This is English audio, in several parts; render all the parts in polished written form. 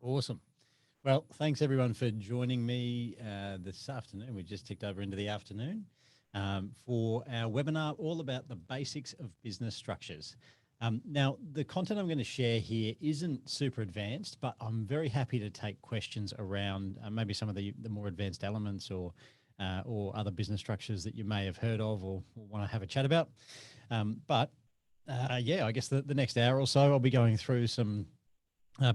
Awesome. Well, thanks everyone for joining me this afternoon. We just ticked over into the afternoon for our webinar all about the basics of business structures. Now, the content I'm going to share here isn't super advanced, but I'm very happy to take questions around maybe some of the more advanced elements or other business structures that you may have heard of or want to have a chat about. Yeah, I guess the next hour or so, I'll be going through some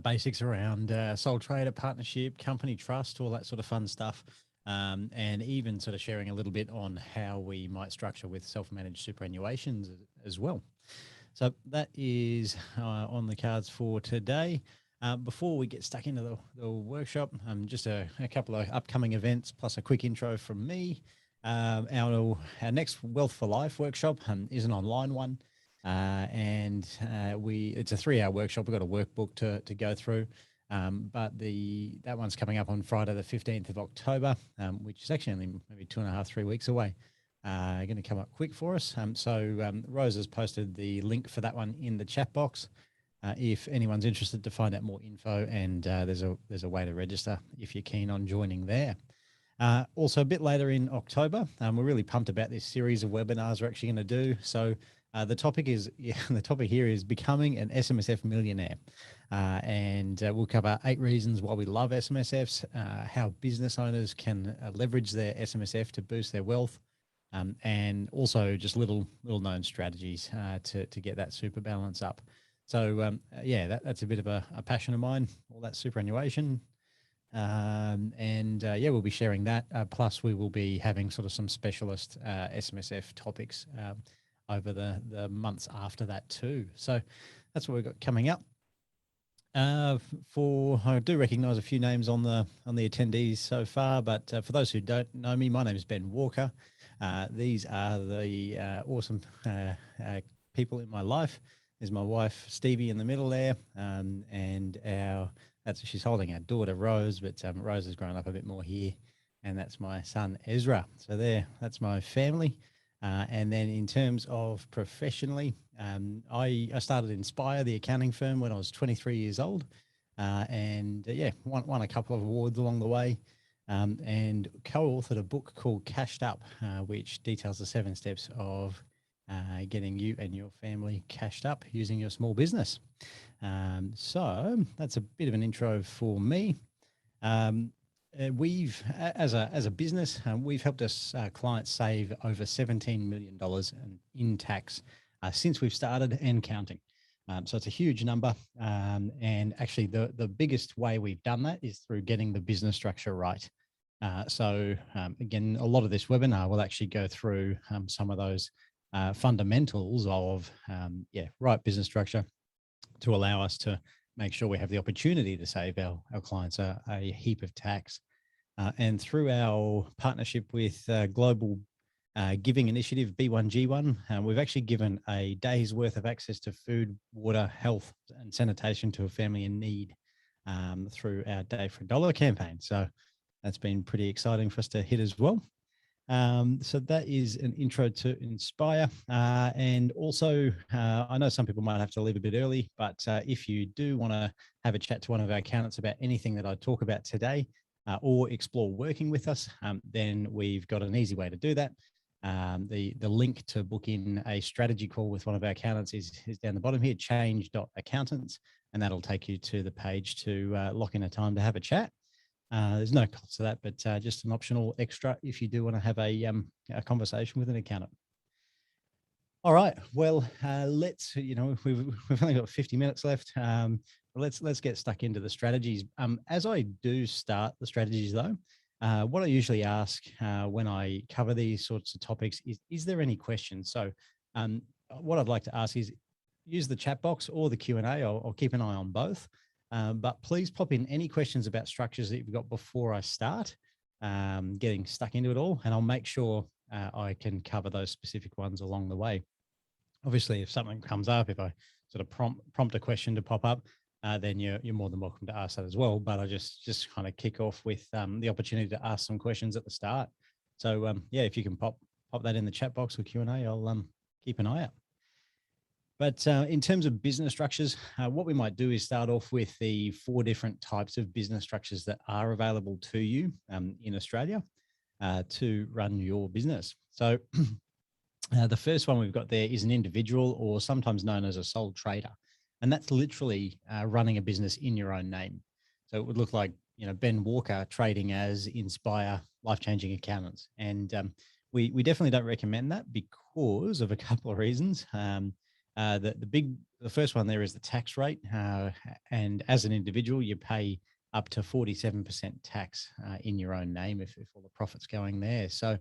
basics around sole trader partnership, company trust, all that sort of fun stuff. And even sort of sharing a little bit on how we might structure with self-managed superannuations as well. So that is on the cards for today. Before we get stuck into the workshop, just a couple of upcoming events plus a quick intro from me. Our next Wealth for Life workshop is an online one. It's a 3-hour workshop. We've got a workbook to go through. But that one's coming up on Friday, the 15th of October, which is actually only maybe 2.5, 3 weeks away. Going to come up quick for us. Rose has posted the link for that one in the chat box. If anyone's interested to find out more info, and there's a way to register if you're keen on joining there. Also, a bit later in October, we're really pumped about this series of webinars we're actually going to do. So the topic here is becoming an SMSF millionaire. We'll cover 8 reasons why we love SMSFs, how business owners can leverage their SMSF to boost their wealth, and also just little known strategies to get that super balance up. So that's a bit of a passion of mine, all that superannuation. We'll be sharing that. Plus, we will be having sort of some specialist SMSF topics over the months after that too. So that's what we've got coming up. I do recognise a few names on the attendees so far, but for those who don't know me, my name is Ben Walker. These are the awesome people in my life. There's my wife Stevie in the middle there, she's holding our daughter Rose, but Rose has grown up a bit more here, and that's my son Ezra. So that's my family. And then in terms of professionally, I started Inspire, the accounting firm, when I was 23 years old, won a couple of awards along the way, and co-authored a book called Cashed Up, which details the 7 steps of getting you and your family cashed up using your small business. So that's a bit of an intro for me. We've, as a business, we've helped us clients save over $17 million in tax since we've started and counting. So it's a huge number. And actually the biggest way we've done that is through getting the business structure right. Again, a lot of this webinar will actually go through some of those fundamentals of right business structure to allow us to make sure we have the opportunity to save our clients a heap of tax. And through our partnership with Global Giving Initiative, B1G1, we've actually given a day's worth of access to food, water, health and sanitation to a family in need through our Day for $1 campaign. So that's been pretty exciting for us to hit as well. So that is an intro to Inspire. And also, I know some people might have to leave a bit early, but if you do want to have a chat to one of our accountants about anything that I talk about today, or explore working with us, then we've got an easy way to do that. The link to book in a strategy call with one of our accountants is down the bottom here, change.accountants, and that'll take you to the page to lock in a time to have a chat. There's no cost to that, but just an optional extra if you do want to have a conversation with an accountant. All right. Well, we've only got 50 minutes left. Let's get stuck into the strategies. As I do start the strategies, though, what I usually ask when I cover these sorts of topics is there any questions? So what I'd like to ask is use the chat box or the Q&A. I'll keep an eye on both. But please pop in any questions about structures that you've got before I start getting stuck into it all, and I'll make sure I can cover those specific ones along the way. Obviously, if something comes up, if I sort of prompt a question to pop up, then you're more than welcome to ask that as well. But I just kind of kick off with the opportunity to ask some questions at the start. So if you can pop that in the chat box or Q&A, I'll keep an eye out. But in terms of business structures, what we might do is start off with the 4 different types of business structures that are available to you in Australia to run your business. So the first one we've got there is an individual, or sometimes known as a sole trader. And that's literally running a business in your own name. So it would look like, Ben Walker trading as Inspire Life-Changing Accountants. And we definitely don't recommend that because of a couple of reasons. The first one there is the tax rate. And as an individual, you pay up to 47% tax in your own name if all the profit's going there. So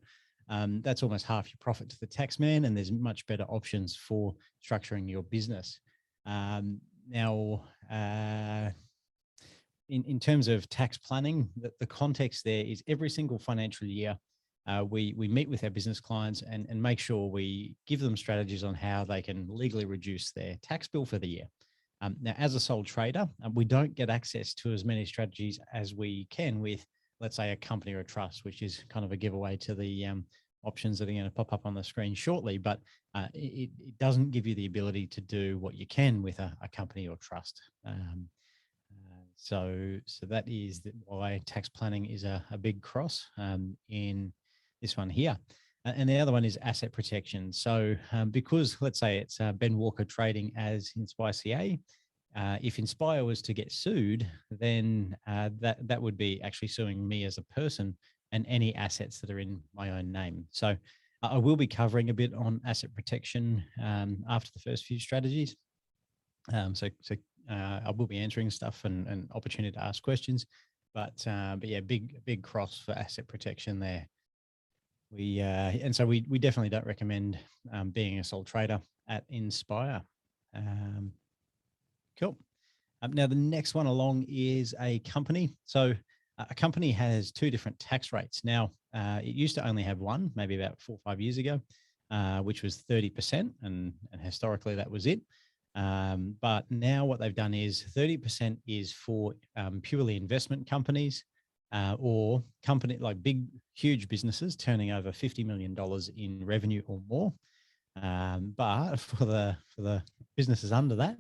that's almost half your profit to the tax man, and there's much better options for structuring your business. Now, in terms of tax planning, the context there is every single financial year, we meet with our business clients and make sure we give them strategies on how they can legally reduce their tax bill for the year. Now, as a sole trader, we don't get access to as many strategies as we can with, let's say, a company or a trust, which is kind of a giveaway to the options that are going to pop up on the screen shortly. But it doesn't give you the ability to do what you can with a company or trust. So that is why tax planning is a big cross in this one here. And the other one is asset protection. So because let's say it's Ben Walker trading as Inspire CA, if Inspire was to get sued, then that would be actually suing me as a person and any assets that are in my own name. So I will be covering a bit on asset protection after the first few strategies. So I will be answering stuff and opportunity to ask questions, but yeah, big cross for asset protection there. And so we definitely don't recommend being a sole trader at Inspire. Cool. Now the next one along is a company. So a company has 2 different tax rates. Now it used to only have one, maybe about 4 or 5 years ago, which was 30%, and historically that was it. But now what they've done is 30% is for purely investment companies or company like big, huge businesses turning over $50 million in revenue or more. But for the businesses under that,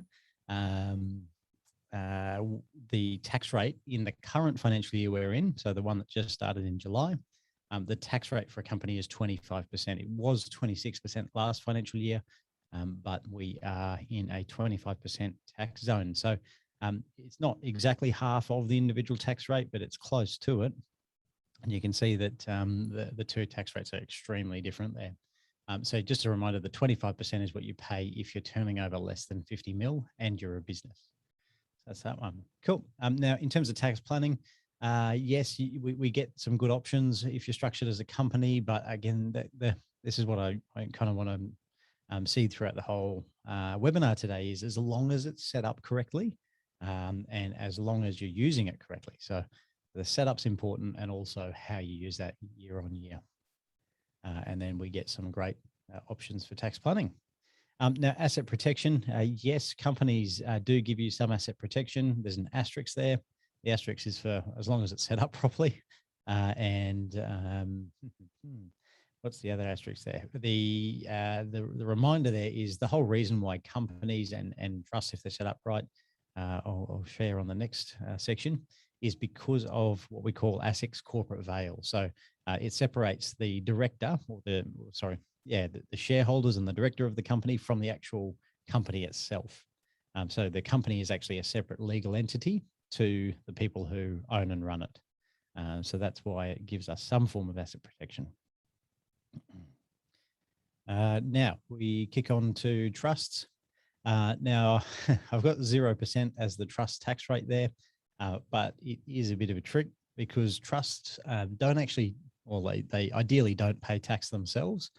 the tax rate in the current financial year we're in, so the one that just started in July, the tax rate for a company is 25%. It was 26% last financial year. But we are in a 25% tax zone. So it's not exactly half of the individual tax rate, but it's close to it. And you can see that the 2 tax rates are extremely different there. So just a reminder, the 25% is what you pay if you're turning over less than 50 mil and you're a business. So that's that one. Cool. Now, in terms of tax planning, yes, we get some good options if you're structured as a company. But again, this is what I kind of want to see throughout the whole webinar today is as long as it's set up correctly and as long as you're using it correctly. So the setup's important and also how you use that year on year. And then we get some great options for tax planning. Now, asset protection, yes, companies do give you some asset protection. There's an asterisk there. The asterisk is for as long as it's set up properly. What's the other asterisk there? The reminder there is the whole reason why companies and trusts, if they're set up right, I'll share on the next section, is because of what we call ASIC's corporate veil. So it separates the director, or the shareholders and the director of the company from the actual company itself. So the company is actually a separate legal entity to the people who own and run it. So that's why it gives us some form of asset protection. Now we kick on to trusts. Now I've got 0% as the trust tax rate there, but it is a bit of a trick because trusts don't actually, or they ideally don't pay tax themselves,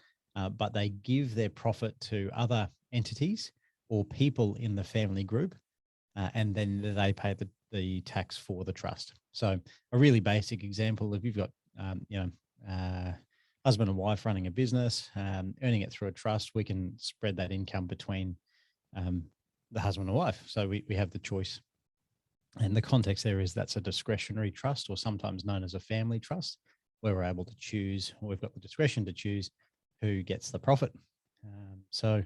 but they give their profit to other entities or people in the family group, and then they pay the tax for the trust. So a really basic example, if you've got husband and wife running a business, earning it through a trust, we can spread that income between the husband and wife. So we have the choice. And the context there is that's a discretionary trust, or sometimes known as a family trust, where we're able to choose, or we've got the discretion to choose who gets the profit. So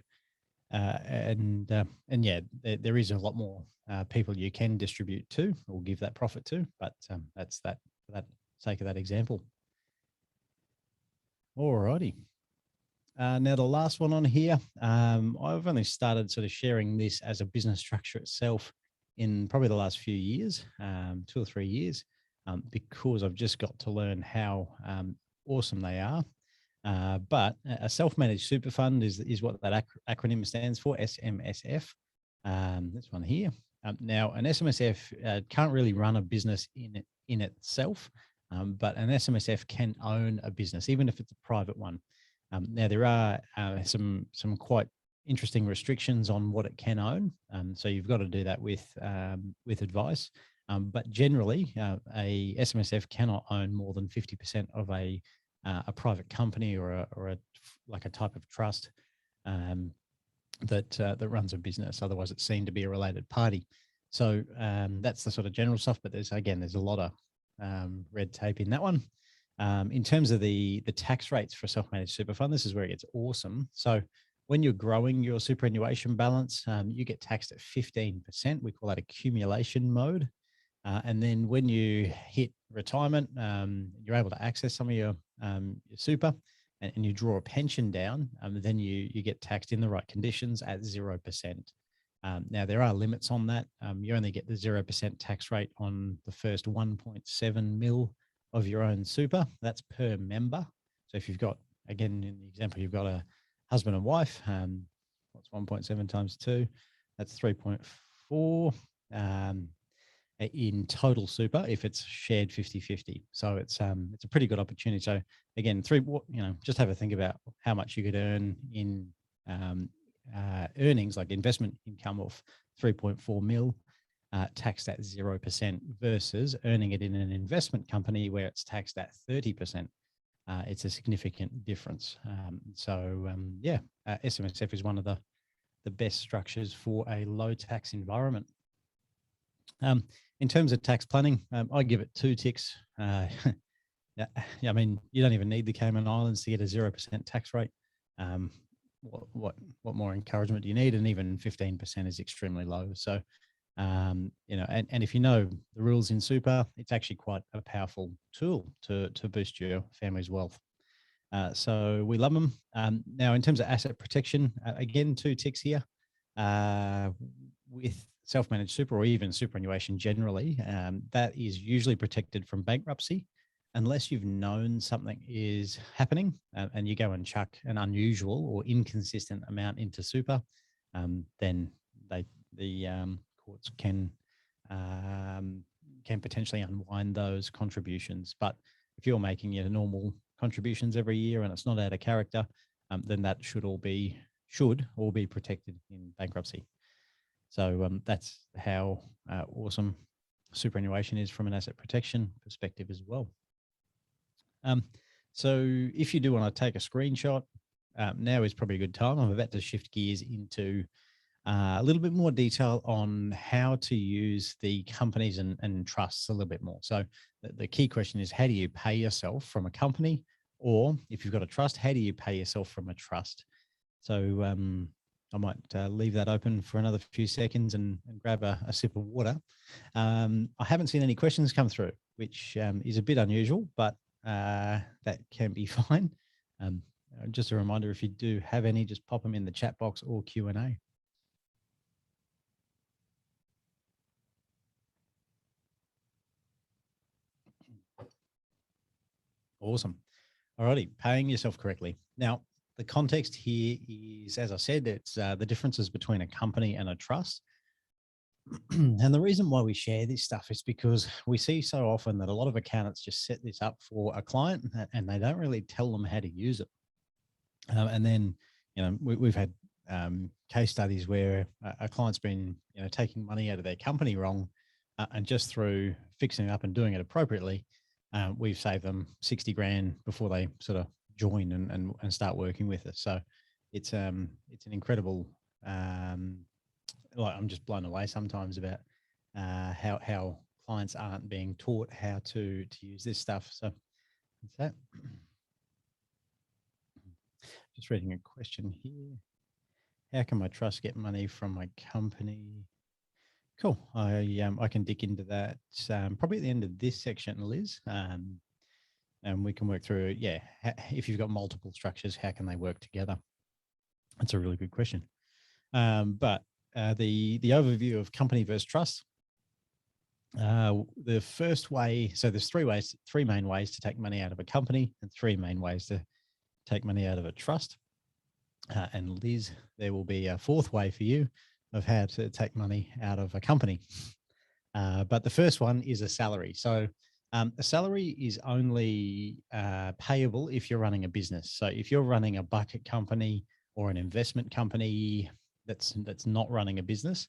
And yeah, there is a lot more people you can distribute to or give that profit to, but that's that for that sake of that example. Alrighty. Now the last one on here, I've only started sort of sharing this as a business structure itself in probably the last few years, 2 or 3 years, because I've just got to learn how awesome they are. But a self-managed super fund is what that acronym stands for, SMSF. This one here. Now, an SMSF can't really run a business in itself, but an SMSF can own a business, even if it's a private one. Now, there are some quite interesting restrictions on what it can own. So you've got to do that with advice. But generally, a SMSF cannot own more than 50% of a private company or a like a type of trust that runs a business. Otherwise, it's seen to be a related party. So that's the sort of general stuff. But there's a lot of red tape in that one. In terms of the tax rates for a self-managed super fund, this is where it gets awesome. So when you're growing your superannuation balance, you get taxed at 15%. We call that accumulation mode. And then when you hit retirement, you're able to access some of your super and you draw a pension down, then you get taxed in the right conditions at 0%. Now, there are limits on that. You only get the 0% tax rate on the first 1.7 mil of your own super. That's per member. So if you've got, again, in the example, you've got a husband and wife, what's 1.7 times 2? That's 3.4 in total super if it's shared 50-50. So it's a pretty good opportunity. So again, just have a think about how much you could earn in earnings, like investment income of 3.4 mil, taxed at 0% versus earning it in an investment company where it's taxed at 30%. It's a significant difference. SMSF is one of the best structures for a low tax environment. In terms of tax planning, I give it 2 ticks. I mean, you don't even need the Cayman Islands to get a 0% tax rate. What more encouragement do you need? And even 15% is extremely low. So, and if you know the rules in super, it's actually quite a powerful tool to boost your family's wealth. So we love them. Now, in terms of asset protection, again, 2 ticks here. With self-managed super or even superannuation generally, that is usually protected from bankruptcy unless you've known something is happening and you go and chuck an unusual or inconsistent amount into super, then the courts can potentially unwind those contributions. But if you're making your normal contributions every year and it's not out of character, then that should all be protected in bankruptcy. So that's how awesome superannuation is from an asset protection perspective as well. So if you do want to take a screenshot, now is probably a good time. I'm about to shift gears into a little bit more detail on how to use the companies and trusts a little bit more. So the key question is, how do you pay yourself from a company? Or if you've got a trust, how do you pay yourself from a trust? So I might leave that open for another few seconds and grab a sip of water. I haven't seen any questions come through, which is a bit unusual, but that can be fine. Just a reminder, if you do have any, just pop them in the chat box or Q&A. Awesome. Alrighty, paying yourself correctly. Now, the context here is, as I said, it's the differences between a company and a trust. And the reason why we share this stuff is because we see so often that a lot of accountants just set this up for a client and they don't really tell them how to use it. And then, we've had case studies where a client's been, taking money out of their company wrong, and just through fixing it up and doing it appropriately, we've saved them 60 grand before they sort of join and start working with us. So it's an incredible, I'm just blown away sometimes about how clients aren't being taught how to use this stuff. So that's that. Just reading a question here. How can my trust get money from my company? Cool. I can dig into that probably at the end of this section, Liz. And we can work through, yeah, if you've got multiple structures, how can they work together? That's a really good question. But the overview of company versus trust. The first way, so there's three main ways to take money out of a company, and three main ways to take money out of a trust. And Liz, there will be a fourth way for you of how to take money out of a company. But the first one is a salary. So a salary is only payable if you're running a business. So if you're running a bucket company or an investment company that's not running a business,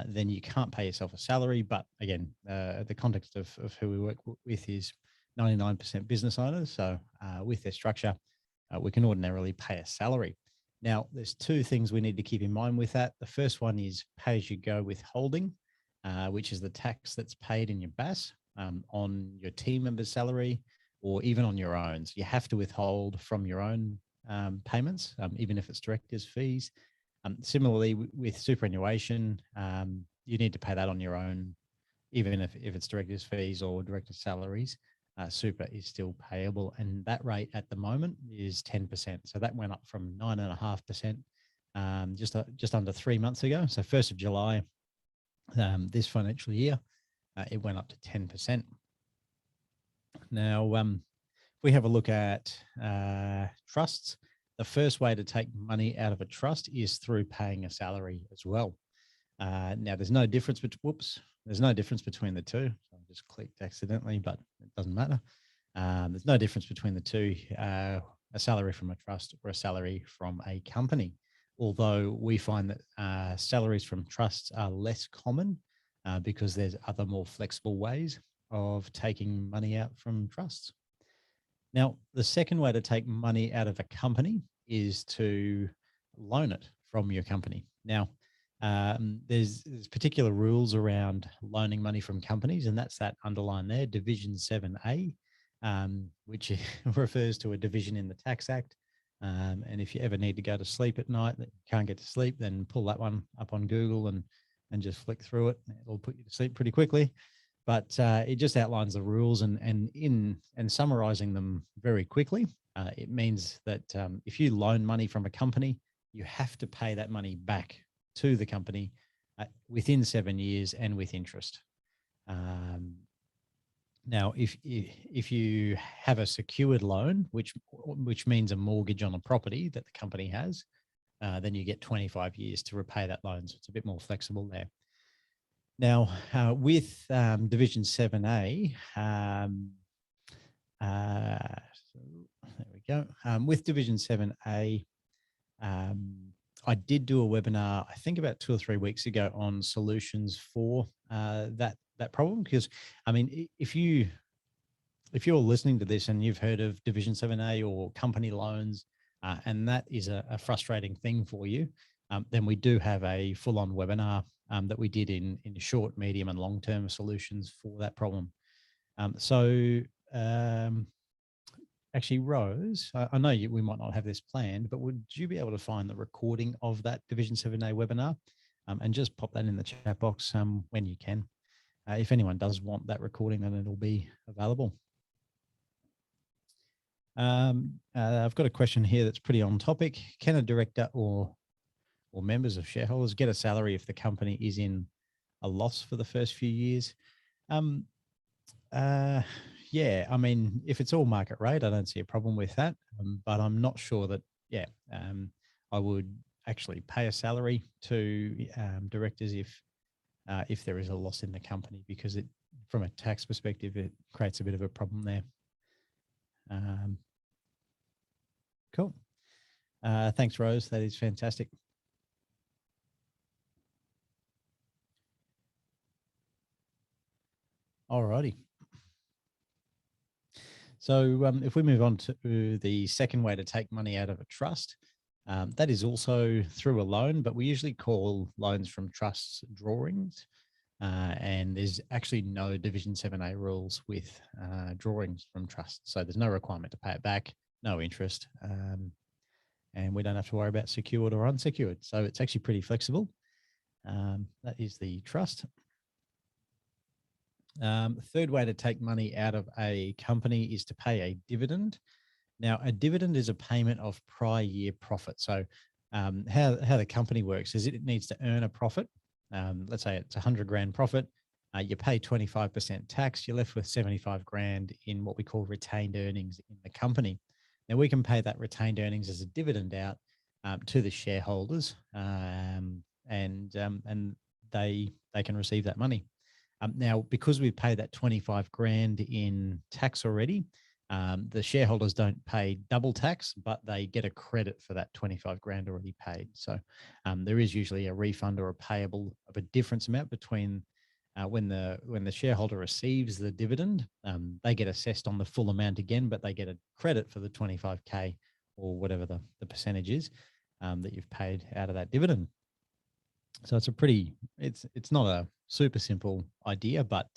then you can't pay yourself a salary. But again, the context of who we work with is 99% business owners. So with their structure, we can ordinarily pay a salary. Now, there's two things we need to keep in mind with that. The first one is pay-as-you-go withholding, which is the tax that's paid in your BAS on your team member's salary or even on your own. So you have to withhold from your own payments, even if it's directors' fees. Similarly, with superannuation, you need to pay that on your own, even if it's directors' fees or directors' salaries. Super is still payable, and that rate at the moment is 10%. So that went up from 9.5% just under 3 months ago. So 1st of July this financial year, it went up to 10%. Now, if we have a look at trusts, the first way to take money out of a trust is through paying a salary as well. Now, there's no difference there's no difference between the two. I just clicked accidentally, but it doesn't matter. There's no difference between the two, a salary from a trust or a salary from a company. Although we find that salaries from trusts are less common because there's other more flexible ways of taking money out from trusts. Now, the second way to take money out of a company is to loan it from your company. Now, there's particular rules around loaning money from companies, and that's that underline there, Division 7A, which refers to a division in the Tax Act. And if you ever need to go to sleep at night, that you can't get to sleep, then pull that one up on Google and just flick through it. It'll put you to sleep pretty quickly. But it just outlines the rules, and summarizing them very quickly, it means that if you loan money from a company, you have to pay that money back to the company within 7 years and with interest. Now, if you have a secured loan, which means a mortgage on a property that the company has, then you get 25 years to repay that loan. So it's a bit more flexible there. Now, with Division 7A, so there we go. With Division 7A, I did do a webinar, I think about 2 or 3 weeks ago, on solutions for that problem. Because, I mean, if you're listening to this and you've heard of Division 7A or company loans, and that is a frustrating thing for you, then we do have a full-on webinar that we did in short, medium, and long-term solutions for that problem. Actually, Rose, I know we might not have this planned, but would you be able to find the recording of that Division 7A webinar and just pop that in the chat box when you can? If anyone does want that recording, then it'll be available. I've got a question here that's pretty on topic. Can a director or members of shareholders get a salary if the company is in a loss for the first few years? Yeah, I mean, if it's all market rate, I don't see a problem with that. But I'm not sure that, I would actually pay a salary to directors if there is a loss in the company, because from a tax perspective, it creates a bit of a problem there. Cool. Thanks, Rose. That is fantastic. All righty. So if we move on to the second way to take money out of a trust, that is also through a loan, but we usually call loans from trusts drawings. And there's actually no Division 7A rules with drawings from trusts. So there's no requirement to pay it back, no interest. and we don't have to worry about secured or unsecured. So it's actually pretty flexible. That is the trust. Third way to take money out of a company is to pay a dividend. Now, a dividend is a payment of prior year profit. So how the company works is it needs to earn a profit. Let's say it's 100 grand profit. You pay 25% tax. You're left with 75 grand in what we call retained earnings in the company. Now, we can pay that retained earnings as a dividend out to the shareholders, and they can receive that money. Now, because we've paid that 25 grand in tax already, the shareholders don't pay double tax, but they get a credit for that 25 grand already paid. So there is usually a refund or a payable of a difference amount between when the shareholder receives the dividend, they get assessed on the full amount again, but they get a credit for the 25K or whatever the percentage is that you've paid out of that dividend. So it's not a super simple idea, but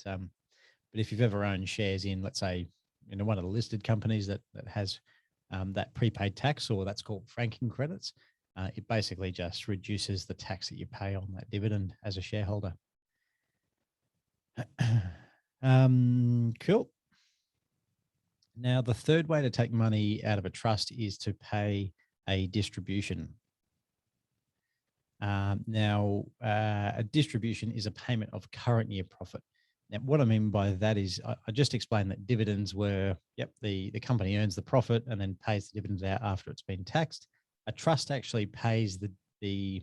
if you've ever owned shares in, let's say, one of the listed companies that has that prepaid tax, or that's called franking credits, it basically just reduces the tax that you pay on that dividend as a shareholder. Cool. Now, the third way to take money out of a trust is to pay a distribution. A distribution is a payment of current year profit. Now, what I mean by that is I just explained that dividends were, the company earns the profit and then pays the dividends out after it's been taxed. A trust actually pays the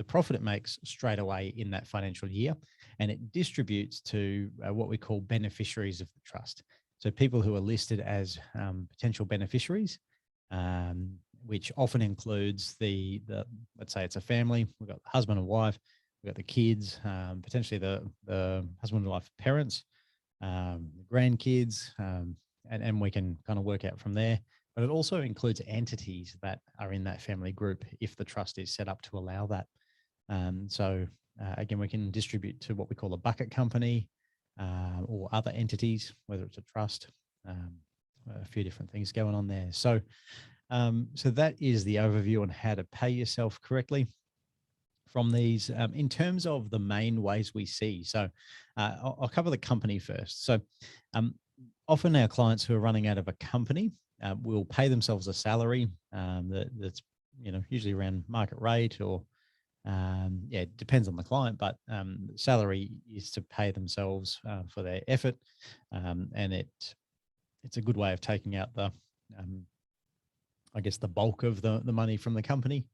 profit it makes straight away in that financial year, and it distributes to what we call beneficiaries of the trust. So people who are listed as potential beneficiaries, which often includes the let's say it's a family. We've got the husband and wife, we've got the kids, potentially the husband and wife parents, the grandkids, and we can kind of work out from there. But it also includes entities that are in that family group if the trust is set up to allow that. Again, we can distribute to what we call a bucket company or other entities, whether it's a trust, a few different things going on there. So that is the overview on how to pay yourself correctly from these. In terms of the main ways we see, so I'll cover the company first. So often our clients who are running out of a company will pay themselves a salary that's usually around market rate, or it depends on the client, but salary is to pay themselves for their effort, and it's a good way of taking out the the bulk of the money from the company.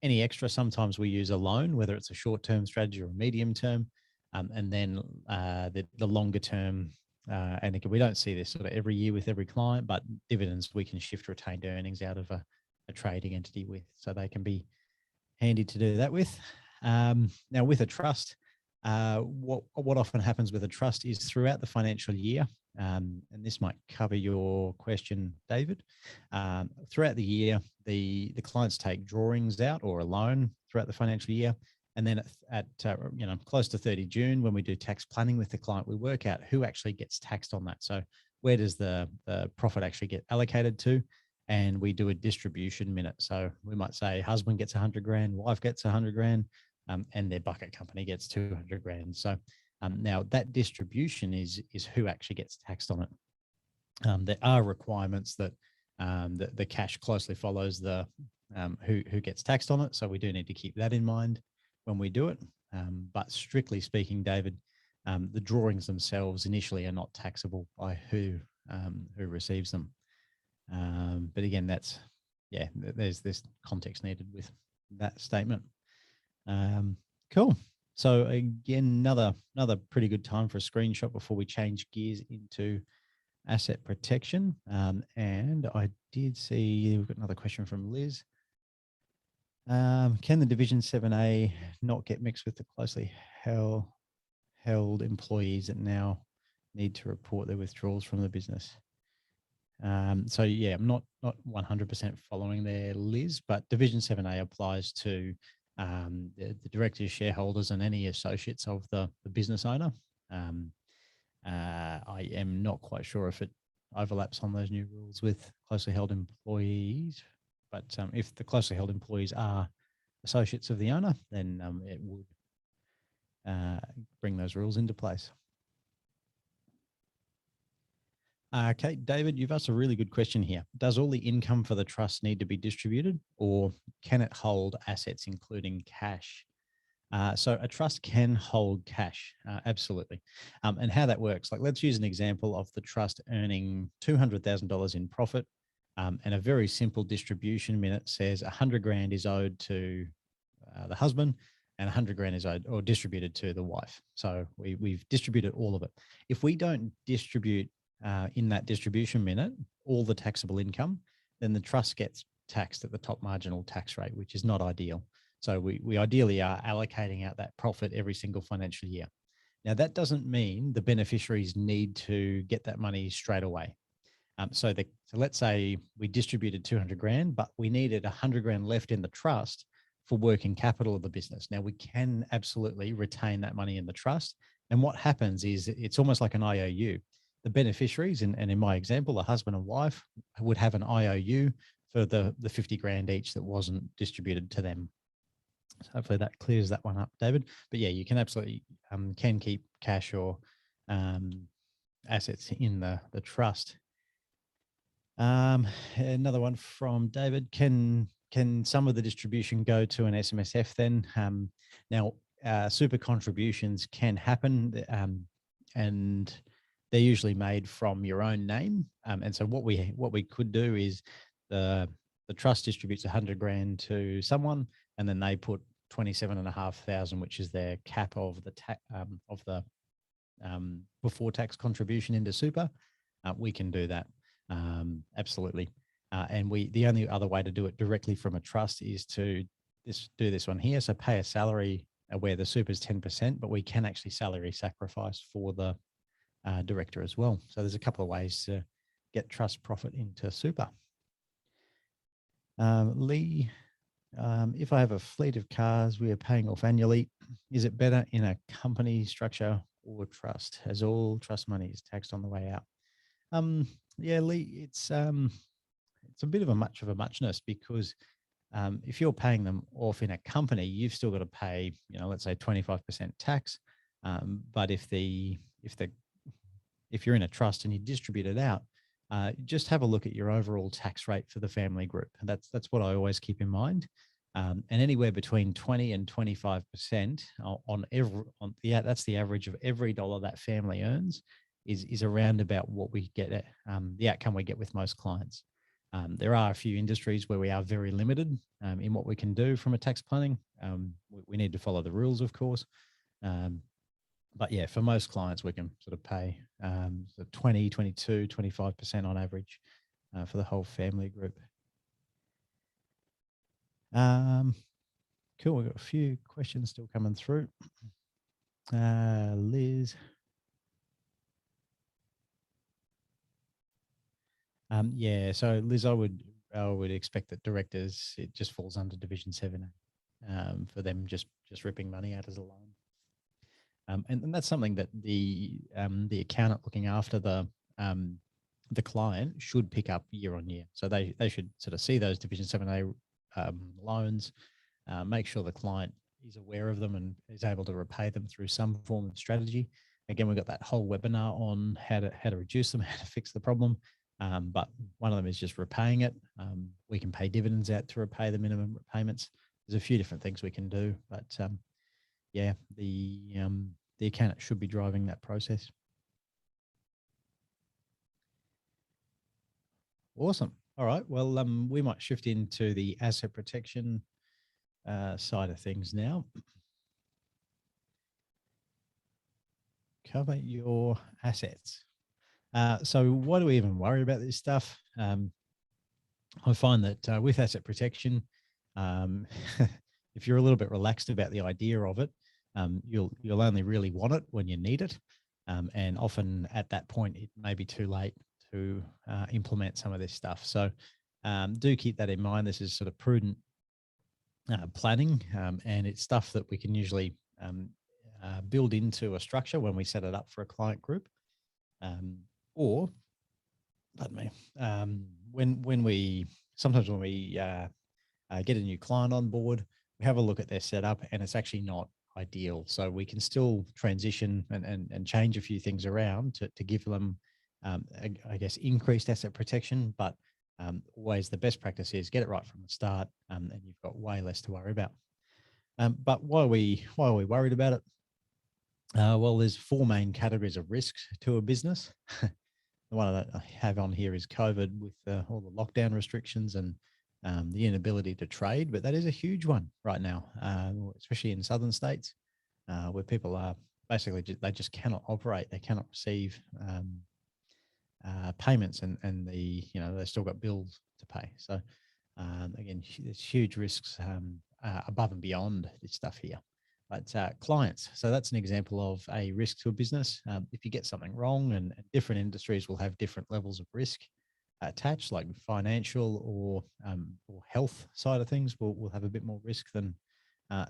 Any extra, sometimes we use a loan, whether it's a short-term strategy or a medium-term, and then the longer-term. And again, we don't see this sort of every year with every client, but dividends we can shift retained earnings out of a trading entity with, so they can be handy to do that with. Now, with a trust, what often happens with a trust is throughout the financial year, and this might cover your question, David. Throughout the year, the clients take drawings out or a loan throughout the financial year, and then at close to 30 June, when we do tax planning with the client, we work out who actually gets taxed on that. So where does the profit actually get allocated to? And we do a distribution minute. So we might say husband gets 100 grand, wife gets 100 grand, and their bucket company gets 200 grand. So now that distribution is who actually gets taxed on it. There are requirements that the cash closely follows the who gets taxed on it. So we do need to keep that in mind when we do it. But strictly speaking, David, the drawings themselves initially are not taxable by who receives them. But again, there's this context needed with that statement. Cool. So again, another pretty good time for a screenshot before we change gears into asset protection. And I did see we've got another question from Liz. Can the Division 7A not get mixed with the closely held employees that now need to report their withdrawals from the business? So yeah, I'm not 100% following there, Liz, but Division 7A applies to the directors, shareholders, and any associates of the business owner. I am not quite sure if it overlaps on those new rules with closely held employees. But if the closely held employees are associates of the owner, then it would bring those rules into place. Okay, David, you've asked a really good question here. Does all the income for the trust need to be distributed, or can it hold assets, including cash? So a trust can hold cash, absolutely. And how that works, like let's use an example of the trust earning $200,000 in profit, and a very simple distribution minute says 100 grand is owed to the husband and 100 grand is owed or distributed to the wife. So we've distributed all of it. If we don't distribute in that distribution minute all the taxable income, then the trust gets taxed at the top marginal tax rate, which is not ideal. So we ideally are allocating out that profit every single financial year. Now, that doesn't mean the beneficiaries need to get that money straight away. So let's say we distributed 200 grand, but we needed 100 grand left in the trust for working capital of the business. Now, we can absolutely retain that money in the trust. And what happens is it's almost like an IOU. The beneficiaries, and in my example, the husband and wife would have an IOU for the 50 grand each that wasn't distributed to them. So hopefully that clears that one up, David. But yeah, you can absolutely can keep cash or assets in the trust. Another one from David. Can some of the distribution go to an SMSF then? Now, super contributions can happen, and they're usually made from your own name. And so what we could do is the trust distributes 100 grand to someone, and then they put 27,500, which is their cap of the before tax contribution into super. We can do that, absolutely. And the only other way to do it directly from a trust is to do this one here. So pay a salary where the super is 10%, but we can actually salary sacrifice for the director as well. So there's a couple of ways to get trust profit into super. Lee, if I have a fleet of cars we are paying off annually, is it better in a company structure or trust, as all trust money is taxed on the way out? Yeah, Lee, it's a bit of a muchness, because if you're paying them off in a company, you've still got to pay, let's say 25% tax. But if you're in a trust and you distribute it out, just have a look at your overall tax rate for the family group. And that's what I always keep in mind. And anywhere between 20 and 25% that's the average of every dollar that family earns is around about what we get, the outcome we get with most clients. There are a few industries where we are very limited in what we can do from a tax planning. We need to follow the rules, of course. But yeah, for most clients, we can sort of pay 20, 22, 25% on average for the whole family group. Cool. We've got a few questions still coming through. Liz. Yeah, so Liz, I would expect that directors, it just falls under Division 7 for them just ripping money out as a loan. And that's something that the accountant looking after the client should pick up year on year. So they should sort of see those Division 7A loans, make sure the client is aware of them and is able to repay them through some form of strategy. Again, we've got that whole webinar on how to reduce them, how to fix the problem. But one of them is just repaying it. We can pay dividends out to repay the minimum repayments. There's a few different things we can do, but yeah, the accountant should be driving that process. Awesome. All right. Well, we might shift into the asset protection side of things now. Cover your assets. So why do we even worry about this stuff? I find that with asset protection, if you're a little bit relaxed about the idea of it, you'll only really want it when you need it. And often at that point, it may be too late to implement some of this stuff. So do keep that in mind. This is sort of prudent planning, and it's stuff that we can usually build into a structure when we set it up for a client group. Or, pardon me, when we sometimes when we get a new client on board, we have a look at their setup, and it's actually not ideal. So we can still transition and change a few things around to give them, I guess, increased asset protection. But always the best practice is get it right from the start, and you've got way less to worry about. But why are we worried about it? Well, there's four main categories of risks to a business. The one that I have on here is COVID, with all the lockdown restrictions and the inability to trade. But that is a huge one right now, especially in southern states, where people are basically they just cannot operate. They cannot receive payments, and they've still got bills to pay. So again, there's huge risks above and beyond this stuff here. But clients, so that's an example of a risk to a business. If you get something wrong, and different industries will have different levels of risk attached, like financial or health side of things will have a bit more risk than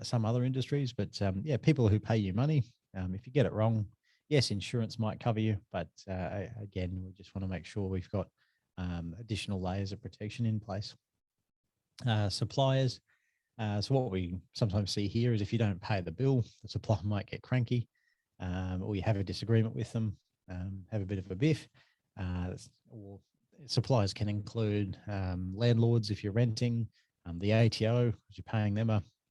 some other industries. But yeah, people who pay you money, if you get it wrong, yes, insurance might cover you, but again, we just want to make sure we've got additional layers of protection in place. Suppliers. So what we sometimes see here is if you don't pay the bill, the supplier might get cranky, or you have a disagreement with them, have a bit of a biff. Or suppliers can include landlords if you're renting, the ATO, because you're paying them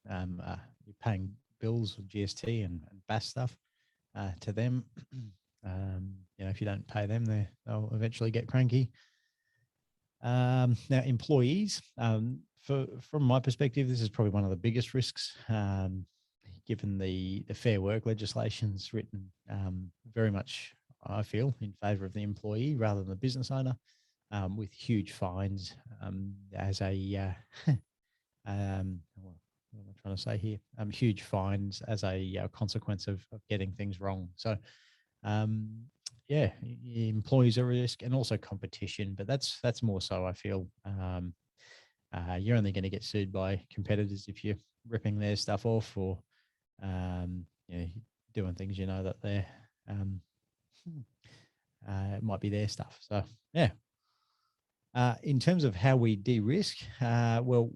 you're paying bills with GST and BAS stuff to them. If you don't pay them, they'll eventually get cranky. Now, employees. From my perspective, this is probably one of the biggest risks, given the fair work legislation's written very much, I feel, in favour of the employee rather than the business owner, with huge fines as a what am I trying to say here? Huge fines as a consequence of getting things wrong. So yeah, employees are a risk, and also competition, but that's more so, I feel. You're only going to get sued by competitors if you're ripping their stuff off, or doing things that they're it might be their stuff. So yeah. In terms of how we de-risk, well,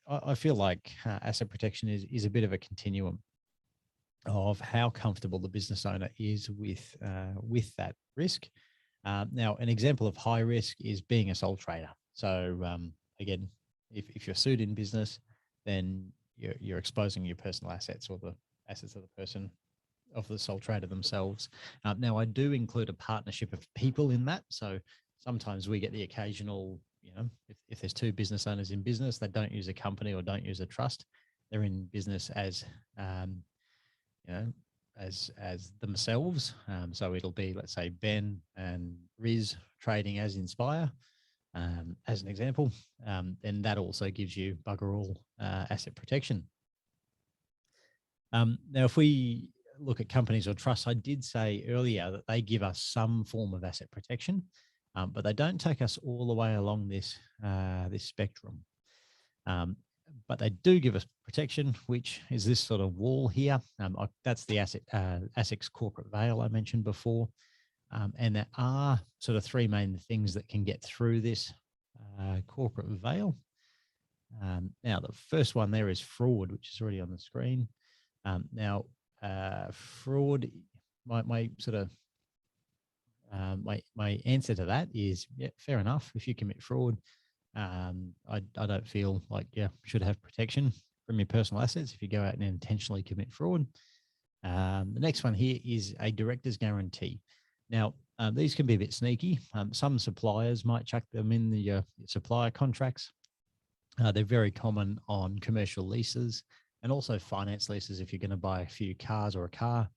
I feel like asset protection is a bit of a continuum of how comfortable the business owner is with that risk. Now, an example of high risk is being a sole trader. So again, if you're sued in business, then you're exposing your personal assets, or the assets of the person, of the sole trader themselves. Now, I do include a partnership of people in that. So sometimes we get the occasional, if there's two business owners in business, they don't use a company or don't use a trust. They're in business as as themselves. So it'll be, let's say, Ben and Riz trading as Inspire, as an example. Then that also gives you bugger all asset protection. Now, if we look at companies or trusts, I did say earlier that they give us some form of asset protection, but they don't take us all the way along this spectrum. But they do give us protection, which is this sort of wall here. That's the ASIC's corporate veil I mentioned before. And there are sort of three main things that can get through this corporate veil. Now, the first one there is fraud, which is already on the screen. Now, fraud, my sort of my answer to that is, yeah, fair enough. If you commit fraud, I don't feel like you should have protection from your personal assets if you go out and intentionally commit fraud. The next one here is a director's guarantee. Now, these can be a bit sneaky. Some suppliers might chuck them in the supplier contracts. They're very common on commercial leases and also finance leases. If you're going to buy a few cars or a car,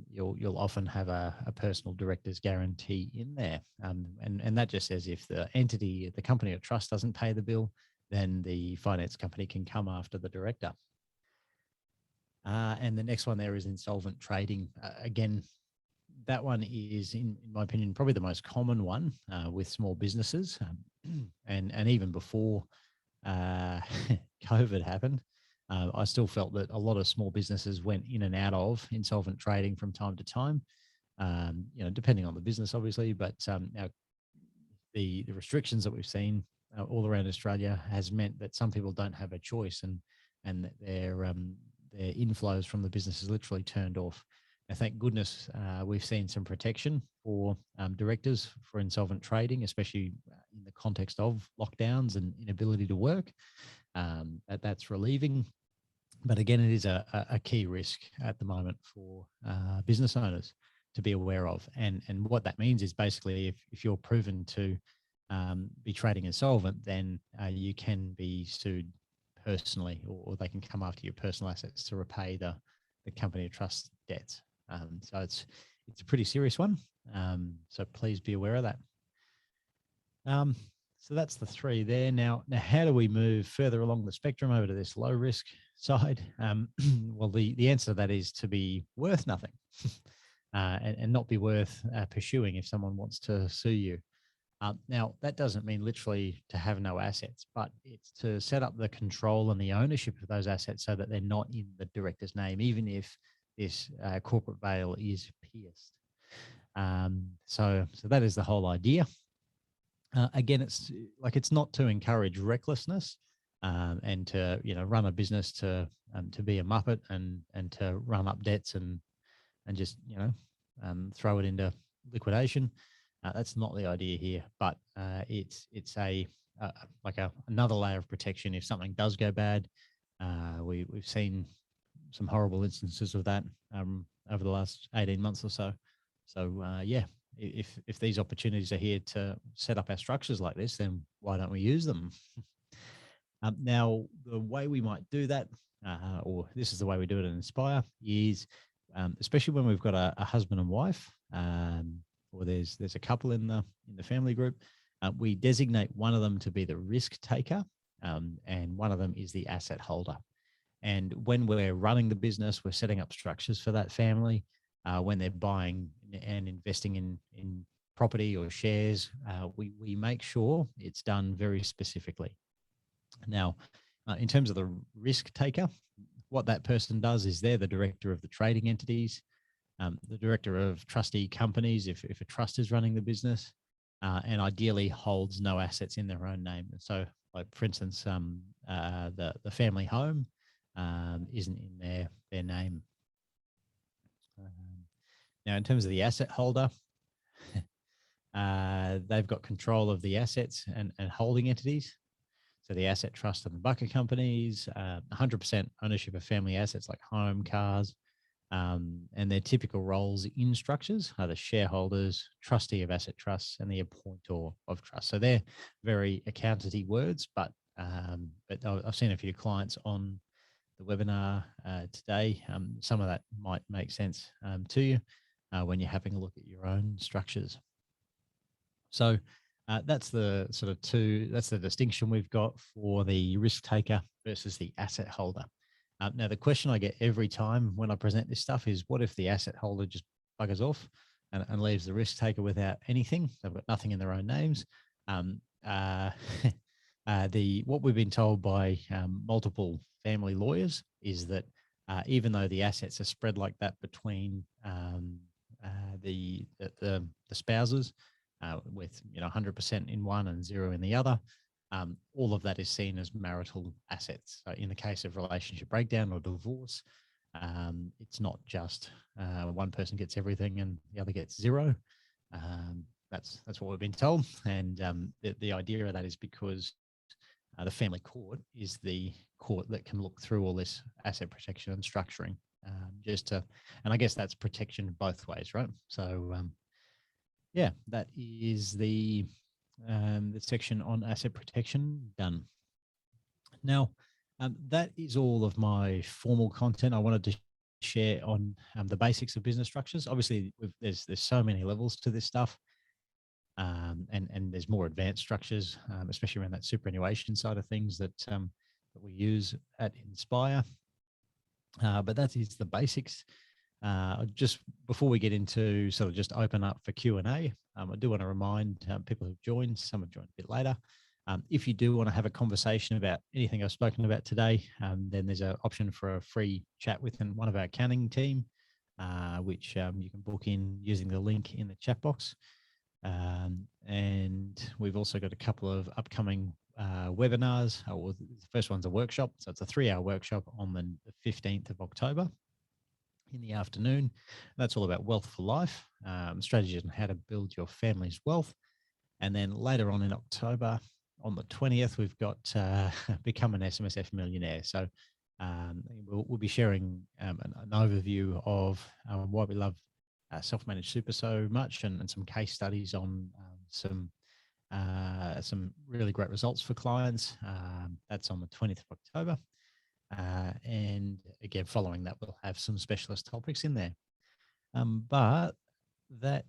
you'll often have a personal director's guarantee in there. And that just says if the entity, the company or trust doesn't pay the bill, then the finance company can come after the director. And the next one there is insolvent trading. Again, that one is, in my opinion, probably the most common one with small businesses. And even before COVID happened, I still felt that a lot of small businesses went in and out of insolvent trading from time to time, depending on the business, obviously. But now the restrictions that we've seen all around Australia has meant that some people don't have a choice, and that their inflows from the business is literally turned off. Now, thank goodness we've seen some protection for directors for insolvent trading, especially in the context of lockdowns and inability to work. That's relieving. But again, it is a key risk at the moment for business owners to be aware of. And what that means is basically if you're proven to be trading insolvent, then you can be sued personally, or they can come after your personal assets to repay the company or trust debts. So it's a pretty serious one. So please be aware of that. So that's the three there. Now, how do we move further along the spectrum over to this low risk side? Well, the answer to that is to be worth nothing and not be worth pursuing if someone wants to sue you. Now, that doesn't mean literally to have no assets, but it's to set up the control and the ownership of those assets so that they're not in the director's name, even if this corporate veil is pierced. So that is the whole idea. Again, it's not to encourage recklessness and to run a business to be a muppet and to run up debts and just throw it into liquidation. That's not the idea here, but it's another layer of protection if something does go bad. We've seen some horrible instances of that over the last 18 months or so. So if these opportunities are here to set up our structures like this, then why don't we use them? Now, the way we might do that, or this is the way we do it in Inspire, is especially when we've got a husband and wife, or there's a couple in the family group, we designate one of them to be the risk taker, and one of them is the asset holder. And when we're running the business, we're setting up structures for that family. When they're buying and investing in property or shares, we make sure it's done very specifically. Now, in terms of the risk taker, what that person does is they're the director of the trading entities, the director of trustee companies if a trust is running the business, and ideally holds no assets in their own name. So, like for instance, the family home isn't in their name. Now, in terms of the asset holder, they've got control of the assets and holding entities. So the asset trust and the bucket companies, 100% ownership of family assets like home, cars, and their typical roles in structures are the shareholders, trustee of asset trusts, and the appointer of trust. So they're very accountancy words, but I've seen a few clients on the webinar today. Some of that might make sense to you when you're having a look at your own structures. So that's the that's the distinction we've got for the risk taker versus the asset holder. Now, the question I get every time when I present this stuff is, what if the asset holder just buggers off and leaves the risk taker without anything? They've got nothing in their own names. What we've been told by multiple family lawyers is that even though the assets are spread like that between the spouses, with 100% in one and 0 in the other, all of that is seen as marital assets. So in the case of relationship breakdown or divorce, it's not just one person gets everything and the other gets 0. That's what we've been told, and the idea of that is because the family court is the court that can look through all this asset protection and structuring, and I guess that's protection both ways, right? So that is the section on asset protection done. Now, that is all of my formal content I wanted to share on the basics of business structures. Obviously, there's so many levels to this stuff, and there's more advanced structures, especially around that superannuation side of things that we use at Inspire. But that is the basics. Just before we get into sort of just open up for Q&A, I do want to remind people who've joined, some have joined a bit later, if you do want to have a conversation about anything I've spoken about today, then there's an option for a free chat with one of our accounting team, which you can book in using the link in the chat box. And we've also got a couple of upcoming webinars. The first one's a workshop. So it's a 3-hour workshop on the 15th of October in the afternoon. That's all about wealth for life, strategies on how to build your family's wealth. And then later on in October, on the 20th, we've got Become an SMSF Millionaire. So we'll be sharing an overview of why we love self-managed super so much, and some case studies on some really great results for clients. That's on the 20th of October. And again, following that, we'll have some specialist topics in there. But that's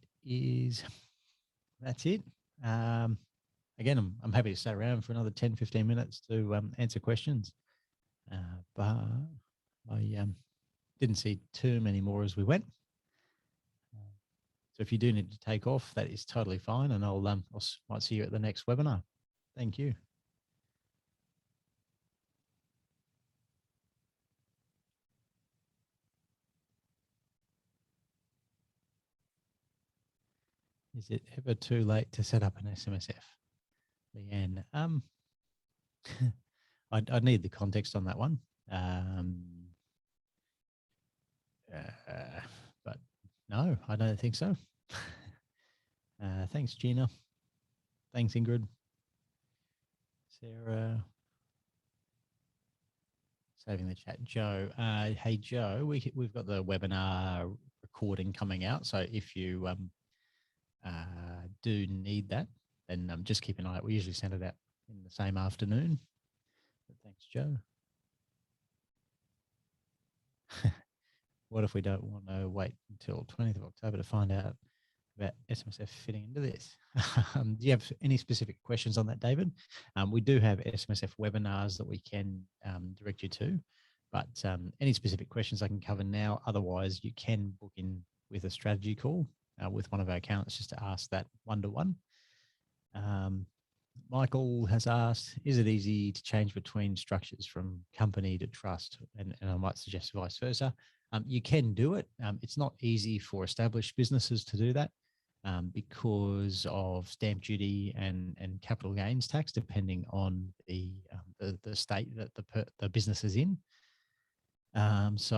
it. Again, I'm happy to stay around for another 10, 15 minutes to answer questions. But I didn't see too many more as we went. So if you do need to take off, that is totally fine, and I might see you at the next webinar. Thank you. Is it ever too late to set up an SMSF? Leanne, I'd need the context on that one. But no, I don't think so. Thanks, Gina. Thanks, Ingrid. Sarah. Saving the chat. Joe. Hey, Joe, we've got the webinar recording coming out. So if you do need that, then just keep an eye out. We usually send it out in the same afternoon. But thanks, Joe. What if we don't want to wait until 20th of October to find out about SMSF fitting into this? Do you have any specific questions on that, David? We do have SMSF webinars that we can direct you to, but any specific questions I can cover now. Otherwise, you can book in with a strategy call with one of our accountants just to ask that one-to-one. Michael has asked, is it easy to change between structures from company to trust? And I might suggest vice versa. You can do it. It's not easy for established businesses to do that because of stamp duty and capital gains tax, depending on the state that the business is in. It's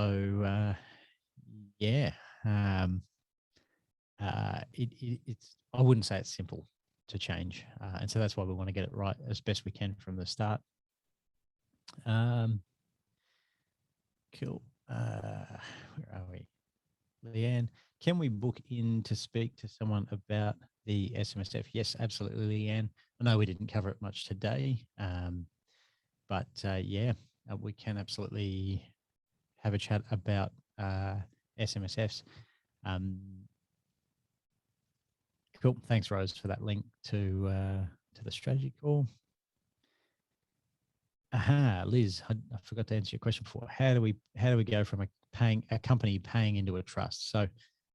I wouldn't say it's simple to change, and so that's why we want to get it right as best we can from the start. Cool. Where are we? Leanne, can we book in to speak to someone about the SMSF? Yes, absolutely, Leanne. I know we didn't cover it much today, but we can absolutely have a chat about SMSFs. Cool. Thanks, Rose, for that link to the strategy call. Liz, I forgot to answer your question before. How do we go from a company paying into a trust? So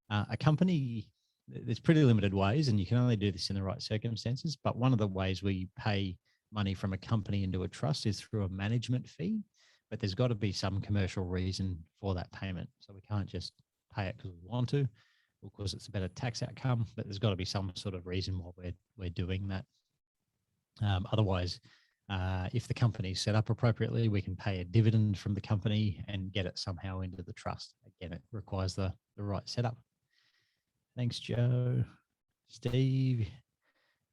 a company, there's pretty limited ways, and you can only do this in the right circumstances. But one of the ways we pay money from a company into a trust is through a management fee. But there's got to be some commercial reason for that payment. So we can't just pay it because we want to, or because it's a better tax outcome. But there's got to be some sort of reason why we're doing that. Otherwise, if the company's set up appropriately, we can pay a dividend from the company and get it somehow into the trust. Again, it requires the right setup. Thanks, Joe. Steve,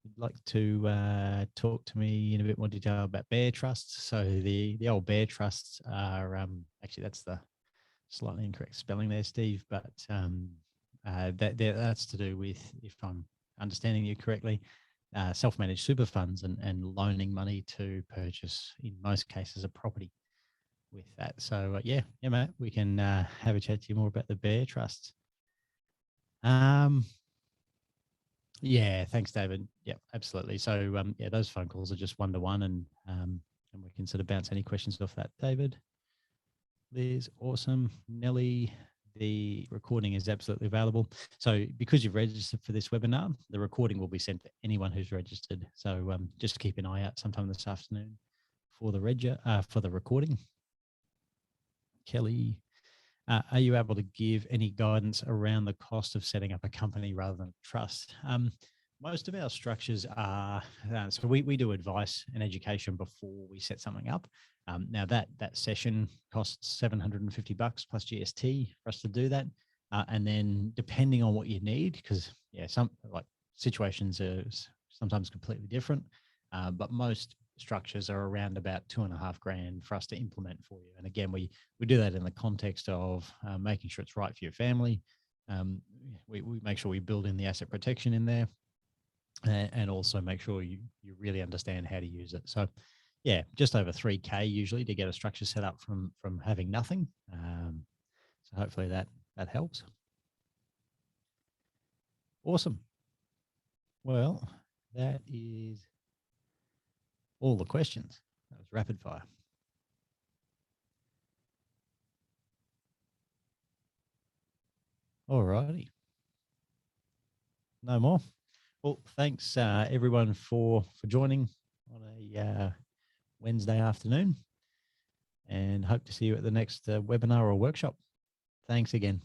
you'd like to talk to me in a bit more detail about bear trusts. So the old bear trusts are actually, that's the slightly incorrect spelling there, Steve, but that's to do with, if I'm understanding you correctly, self-managed super funds and loaning money to purchase, in most cases, a property with that. So yeah, mate, we can have a chat to you more about the bear trusts. Yeah, thanks, David. Yeah, absolutely. So those phone calls are just one-to-one, and we can sort of bounce any questions off that. David, Liz, awesome. Nelly, the recording is absolutely available. So because you've registered for this webinar, the recording will be sent to anyone who's registered. So just keep an eye out sometime this afternoon for the recording. Kelly, are you able to give any guidance around the cost of setting up a company rather than a trust? Most of our structures are, so we do advice and education before we set something up. Now that session costs $750 plus GST for us to do that. And then depending on what you need, because some like situations are sometimes completely different, but most structures are around about $2.5 grand for us to implement for you. And again, we do that in the context of making sure it's right for your family. We make sure we build in the asset protection in there, and also make sure you really understand how to use it. So yeah, just over 3K usually to get a structure set up from having nothing. So hopefully that helps. Awesome. Well, that is all the questions. That was rapid fire. All righty. No more. Well, thanks everyone for joining on a Wednesday afternoon, and hope to see you at the next webinar or workshop. Thanks again.